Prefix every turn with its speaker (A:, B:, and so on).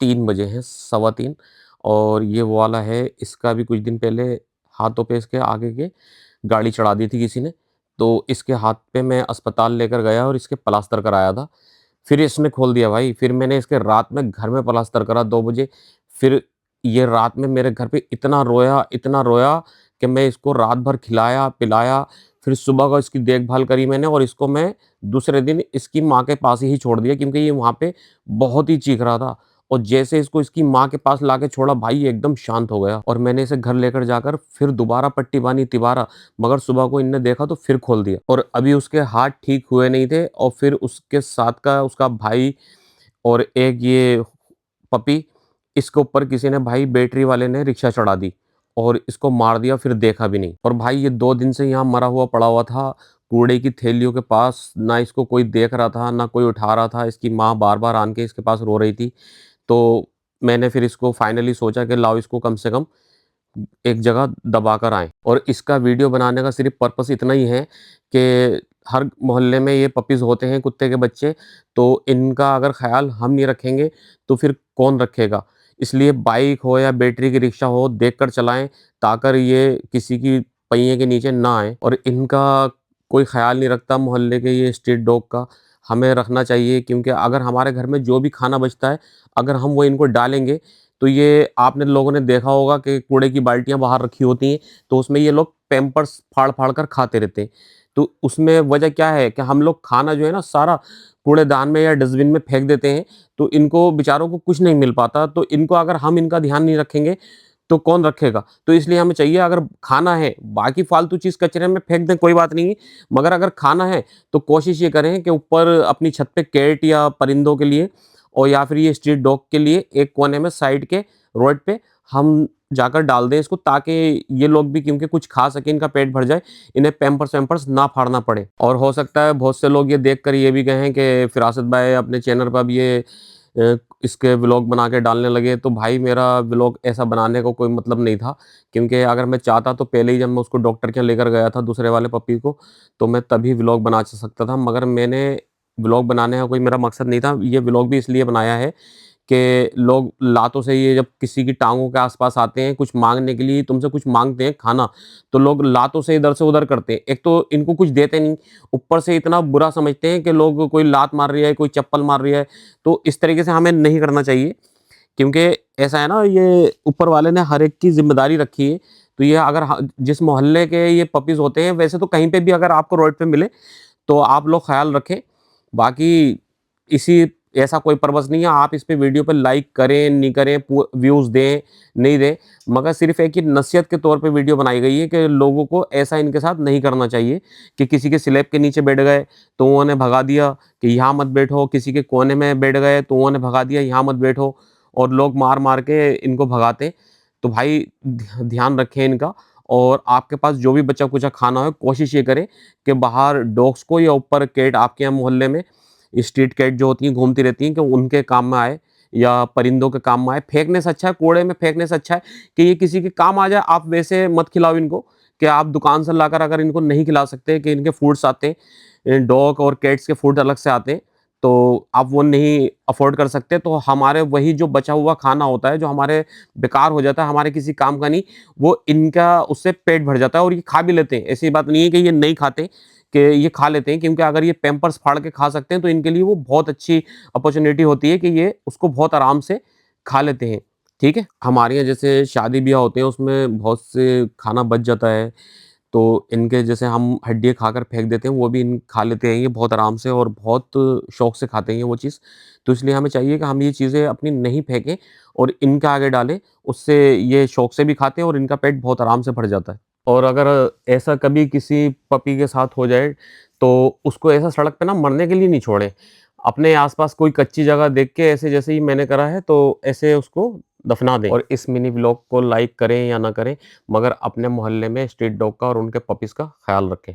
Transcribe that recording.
A: 3 बजे हैं, सवा 3। और ये वो वाला है, इसका भी कुछ दिन पहले हाथों पे इसके आगे के गाड़ी चढ़ा दी थी किसी ने। तो इसके हाथ पे मैं अस्पताल लेकर गया और इसके प्लास्टर कराया था। फिर इसने खोल दिया भाई, फिर मैंने इसके रात में घर में प्लास्टर करा 2 बजे। फिर ये रात में मेरे घर पे इतना रोया कि मैं इसको रात भर खिलाया-पिलाया। फिर सुबह को इसकी देखभाल करी मैंने और इसको मैं दूसरे दिन इसकी माँ के पास ही छोड़ दिया, क्योंकि ये वहाँ पे बहुत ही चीख रहा था। और जैसे इसको इसकी माँ के पास लाके छोड़ा भाई, ये एकदम शांत हो गया और मैंने इसे घर लेकर जाकर फिर दोबारा पट्टी बाँधी तिबारा, मगर सुबह को इनने देखा तो फिर खोल दिया। और अभी उसके हाथ ठीक हुए नहीं थे और फिर उसके साथ का उसका भाई और एक ये पपी, इसके ऊपर किसी ने भाई बैटरी वाले ने रिक्शा चढ़ा दी और इसको मार दिया, फिर देखा भी नहीं। और भाई ये 2 दिन से यहाँ मरा हुआ पड़ा हुआ था, कूड़े की थैलियों के पास। ना इसको कोई देख रहा था, ना कोई उठा रहा था। इसकी माँ बार-बार आन के इसके पास रो रही थी। तो मैंने फिर इसको फाइनली सोचा कि लाओ इसको कम से कम एक जगह दबा कर आएँ। और इसका वीडियो बनाने का सिर्फ़ पर्पस इतना ही है कि हर मोहल्ले में ये पपीज़ होते हैं, कुत्ते के बच्चे, तो इनका अगर ख़्याल हम नहीं रखेंगे, तो फिर कौन रखेगा? इसलिए बाइक हो या बैटरी की रिक्शा हो, देख कर चलाएँ, ताकर ये किसी की पहिए के नीचे ना आएँ। और इनका कोई ख़्याल नहीं रखता मोहल्ले के ये स्ट्रीट डॉग का, हमें रखना चाहिए, क्योंकि अगर हमारे घर में जो भी खाना बचता है, अगर हम वो इनको डालेंगे, तो ये आपने लोगों ने देखा होगा कि कूड़े की बाल्टियाँ बाहर रखी होती हैं, तो उसमें ये लोग पैम्पर्स फाड़-फाड़ कर खाते रहते हैं। तो उसमें वजह क्या है कि हम लोग खाना जो है ना सारा कूड़ेदान में या डस्टबिन में फेंक देते हैं, तो इनको बेचारों को कुछ नहीं मिल पाता। तो इनको अगर हम इनका ध्यान नहीं रखेंगे, तो कौन रखेगा? तो इसलिए हमें चाहिए, अगर खाना है, बाकी फालतू चीज़ कचरे में फेंक दें कोई बात नहीं है, मगर अगर खाना है, तो कोशिश ये करें कि ऊपर अपनी छत पे कैट या परिंदों के लिए और या फिर ये स्ट्रीट डॉग के लिए एक कोने में साइड के रोड पे हम जाकर डाल दें इसको, ताकि ये लोग भी क्योंकि कुछ खा सकें, इनका पेट भर जाए, इन्हें पैम्पर्स-वैम्पर्स ना फाड़ना पड़े। और हो सकता है बहुत से लोग ये देखकर ये भी कहें कि फिरासत भाई अपने चैनल पर अब ये इसके व्लॉग बना के डालने लगे। तो भाई मेरा व्लॉग ऐसा बनाने का कोई मतलब नहीं था, क्योंकि अगर मैं चाहता तो पहले ही जब मैं उसको डॉक्टर के यहाँ लेकर गया था दूसरे वाले पप्पी को, तो मैं तभी व्लॉग बना सकता था, मगर मैंने व्लॉग बनाने का कोई मेरा मकसद नहीं था। ये व्लॉग भी इसलिए बनाया है कि लोग लातों से, ये जब किसी की टाँगों के आस-पास आते हैं कुछ माँगने के लिए, तुमसे कुछ माँगते हैं खाना, तो लोग लातों से इधर से उधर करते हैं। एक तो इनको कुछ देते नहीं, ऊपर से इतना बुरा समझते हैं कि लोग कोई लात मार रही है, कोई चप्पल मार रही है। तो इस तरीके से हमें नहीं करना चाहिए, क्योंकि ऐसा है ना, ये ऊपर वाले ने हर एक की ज़िम्मेदारी रखी है। तो ये अगर जिस मोहल्ले के ये पपीज़ होते हैं, वैसे तो कहीं पे भी अगर आपको रोड पे मिले, तो आप लोग ख़्याल रखें। बाकी इसी ऐसा कोई पर्पस नहीं है, आप इस पे वीडियो पे लाइक करें, नहीं करें, व्यूज़ दें, नहीं दें, मगर सिर्फ़ एक ही नसीहत के तौर पे वीडियो बनाई गई है कि लोगों को ऐसा इनके साथ नहीं करना चाहिए कि किसी के स्लैब के नीचे बैठ गए, तो उन्होंने भगा दिया कि यहाँ मत बैठो, किसी के कोने में बैठ गए, तो उन्होंने भगा दिया यहाँ मत बैठो, और लोग मार-मार के इनको भगाते। तो भाई ध्यान रखें इनका। और आपके पास जो भी बचा-कुचा खाना हो, कोशिश ये करें कि बाहर डॉग्स को या ऊपर कैट आपके यहाँ मोहल्ले में स्ट्रीट कैट जो होती हैं घूमती रहती हैं, कि उनके काम में आए या परिंदों के काम में आए। फेंकने से अच्छा है, कूड़े में फेंकने से अच्छा है कि ये किसी के काम आ जाए। आप वैसे मत खिलाओ इनको, कि आप दुकान से लाकर अगर इनको नहीं खिला सकते, कि इनके फूड्स आते हैं, डॉग और कैट्स के फूड अलग से आते हैं, तो आप वो नहीं अफ़ोर्ड कर सकते, तो हमारे वही जो बचा हुआ खाना होता है, जो हमारे बेकार हो जाता है, हमारे किसी काम का नहीं, वो इनका उससे पेट भर जाता है और ये खा भी लेते हैं। ऐसी बात नहीं है कि ये नहीं खाते, कि ये खा लेते हैं, क्योंकि अगर ये पैम्पर्स फाड़ के खा सकते हैं, तो इनके लिए वो बहुत अच्छी अपॉर्च्युनिटी होती है कि ये उसको बहुत आराम से खा लेते हैं, ठीक है? हमारे यहाँ जैसे शादी-ब्याह होते हैं, उसमें बहुत से खाना बच जाता है, तो इनके जैसे हम हड्डियाँ खाकर फेंक देते हैं, वो भी इन खा लेते हैं ये बहुत आराम से और बहुत शौक से खाते हैं ये वो चीज़। तो इसलिए हमें चाहिए कि हम ये चीज़ें अपनी नहीं फेंकें और इनके आगे डालें, उससे ये शौक से भी खाते हैं और इनका पेट बहुत आराम से भर जाता है। और अगर ऐसा कभी किसी पपी के साथ हो जाए, तो उसको ऐसा सड़क पे ना मरने के लिए नहीं छोड़ें। अपने आस-पास कोई कच्ची जगह देख के, ऐसे जैसे ही मैंने करा है, तो ऐसे उसको दफ़ना दें। और इस मिनी व्लॉग को लाइक करें या ना करें, मगर अपने मोहल्ले में स्ट्रीट डॉग का और उनके पपीज़ का ख़्याल रखें।